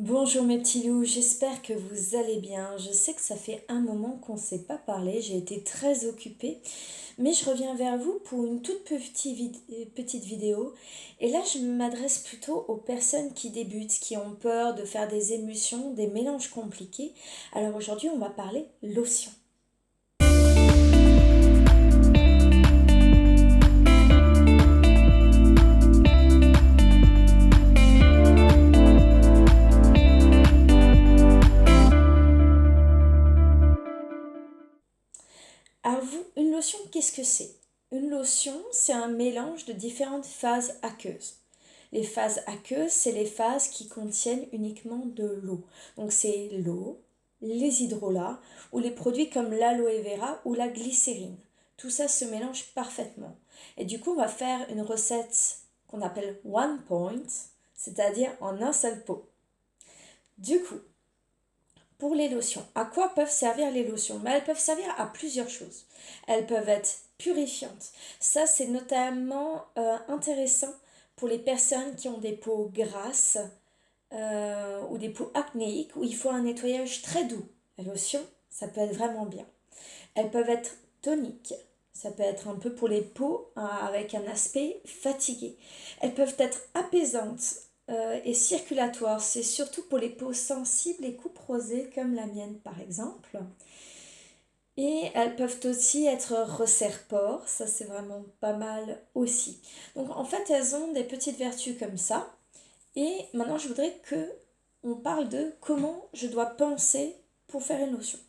Bonjour mes petits loups, j'espère que vous allez bien. Je sais que ça fait un moment qu'on ne s'est pas parlé, j'ai été très occupée, mais je reviens vers vous pour une toute petite vidéo. Et là, je m'adresse plutôt aux personnes qui débutent, qui ont peur de faire des émulsions, des mélanges compliqués. Alors aujourd'hui, on va parler lotion. Alors vous, une lotion, qu'est-ce que c'est? Une lotion, c'est un mélange de différentes phases aqueuses. Les phases aqueuses, c'est les phases qui contiennent uniquement de l'eau. Donc c'est l'eau, les hydrolats ou les produits comme l'aloe vera ou la glycérine. Tout ça se mélange parfaitement. Et du coup, on va faire une recette qu'on appelle one point, c'est-à-dire en un seul pot. Du coup, pour les lotions, à quoi peuvent servir les lotions? Elles peuvent servir à plusieurs choses. Elles peuvent être purifiantes. Ça, c'est notamment intéressant pour les personnes qui ont des peaux grasses ou des peaux acnéiques où il faut un nettoyage très doux. La lotion, ça peut être vraiment bien. Elles peuvent être toniques. Ça peut être un peu pour les peaux avec un aspect fatigué. Elles peuvent être apaisantes et circulatoires. C'est surtout pour les peaux sensibles et couperosées comme la mienne par exemple. Et elles peuvent aussi être resserre-pores. Ça c'est vraiment pas mal aussi. Donc en fait elles ont des petites vertus comme ça. Et maintenant je voudrais que on parle de comment je dois penser pour faire une lotion.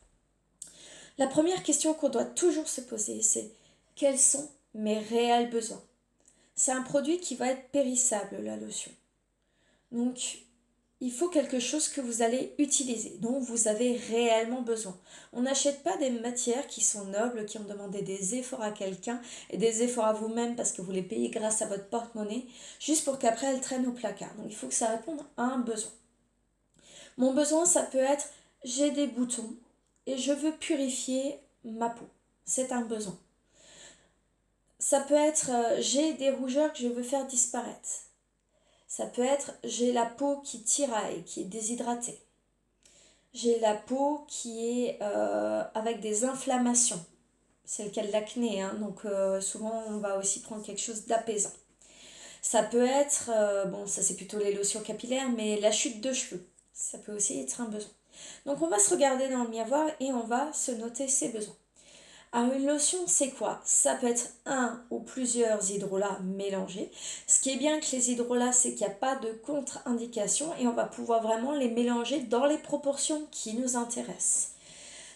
La première question qu'on doit toujours se poser, c'est quels sont mes réels besoins? C'est un produit qui va être périssable, la lotion. Donc, il faut quelque chose que vous allez utiliser, dont vous avez réellement besoin. On n'achète pas des matières qui sont nobles, qui ont demandé des efforts à quelqu'un et des efforts à vous-même parce que vous les payez grâce à votre porte-monnaie, juste pour qu'après elles traînent au placard. Donc, il faut que ça réponde à un besoin. Mon besoin, ça peut être j'ai des boutons et je veux purifier ma peau. C'est un besoin. Ça peut être j'ai des rougeurs que je veux faire disparaître. Ça peut être j'ai la peau qui tiraille, qui est déshydratée. J'ai la peau qui est avec des inflammations. C'est le cas de l'acné, hein, donc souvent on va aussi prendre quelque chose d'apaisant. Ça peut être, bon ça c'est plutôt les lotions capillaires, mais la chute de cheveux, ça peut aussi être un besoin. Donc on va se regarder dans le miroir et on va se noter ses besoins. Alors une lotion, c'est quoi? Ça peut être un ou plusieurs hydrolats mélangés. Ce qui est bien avec les hydrolats, c'est qu'il n'y a pas de contre-indication et on va pouvoir vraiment les mélanger dans les proportions qui nous intéressent.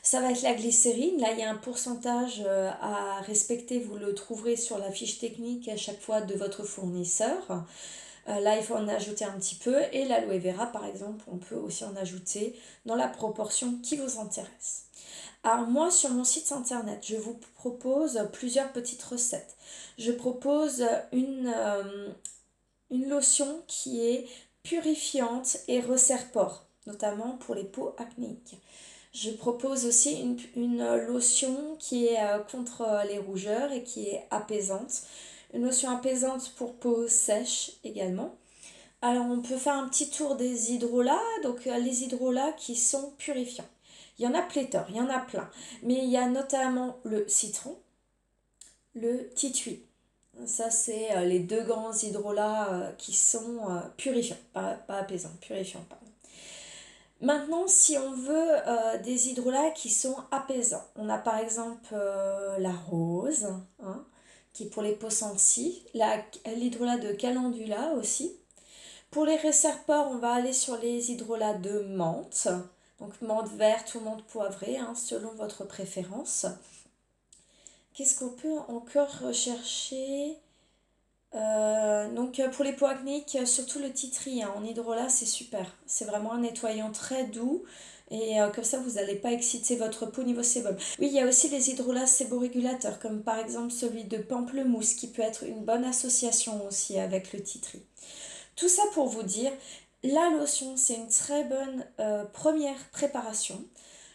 Ça va être la glycérine. Là, il y a un pourcentage à respecter. Vous le trouverez sur la fiche technique à chaque fois de votre fournisseur. Là, il faut en ajouter un petit peu. Et l'aloe vera, par exemple, on peut aussi en ajouter dans la proportion qui vous intéresse. Alors moi, sur mon site internet, je vous propose plusieurs petites recettes. Je propose une lotion qui est purifiante et resserre-pores, notamment pour les peaux acnéiques. Je propose aussi une lotion qui est contre les rougeurs et qui est apaisante. Une lotion apaisante pour peau sèche également. Alors on peut faire un petit tour des hydrolats, donc les hydrolats qui sont purifiants. Il y en a pléthore, il y en a plein. Mais il y a notamment le citron, le titui. Ça, c'est les deux grands hydrolats qui sont purifiants, pas apaisants, purifiants, pardon. Maintenant, si on veut des hydrolats qui sont apaisants, on a par exemple la rose, hein, qui est pour les peaux sensibles, l'hydrolat de calendula aussi. Pour les resserre-pores, on va aller sur les hydrolats de menthe, donc menthe verte ou menthe poivrée, hein, selon votre préférence. Qu'est-ce qu'on peut encore rechercher? Donc pour les peaux acnéiques, surtout le tea tree hein, en hydrolat, c'est super. C'est vraiment un nettoyant très doux et comme ça vous n'allez pas exciter votre peau au niveau sébum. Oui, il y a aussi les hydrolats séborégulateurs comme par exemple celui de pamplemousse qui peut être une bonne association aussi avec le tea tree. Tout ça pour vous dire, la lotion c'est une très bonne première préparation.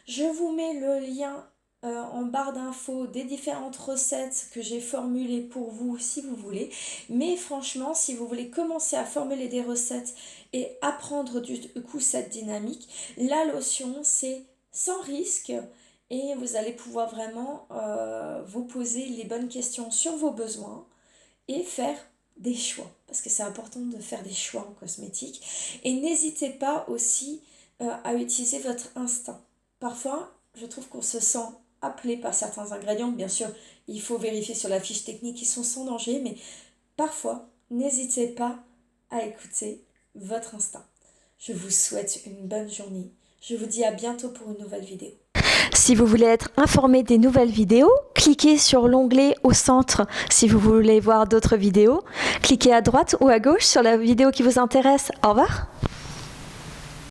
Je vous mets le lien en barre d'infos des différentes recettes que j'ai formulées pour vous si vous voulez. Mais franchement, si vous voulez commencer à formuler des recettes et apprendre du coup cette dynamique, la lotion c'est sans risque et vous allez pouvoir vraiment vous poser les bonnes questions sur vos besoins et faire des choix. Parce que c'est important de faire des choix en cosmétique. Et n'hésitez pas aussi à utiliser votre instinct. Parfois, je trouve qu'on se sent appelé par certains ingrédients. Bien sûr, il faut vérifier sur la fiche technique qu'ils sont sans danger, mais parfois, n'hésitez pas à écouter votre instinct. Je vous souhaite une bonne journée. Je vous dis à bientôt pour une nouvelle vidéo. Si vous voulez être informé des nouvelles vidéos, cliquez sur l'onglet au centre. Si vous voulez voir d'autres vidéos, cliquez à droite ou à gauche sur la vidéo qui vous intéresse. Au revoir.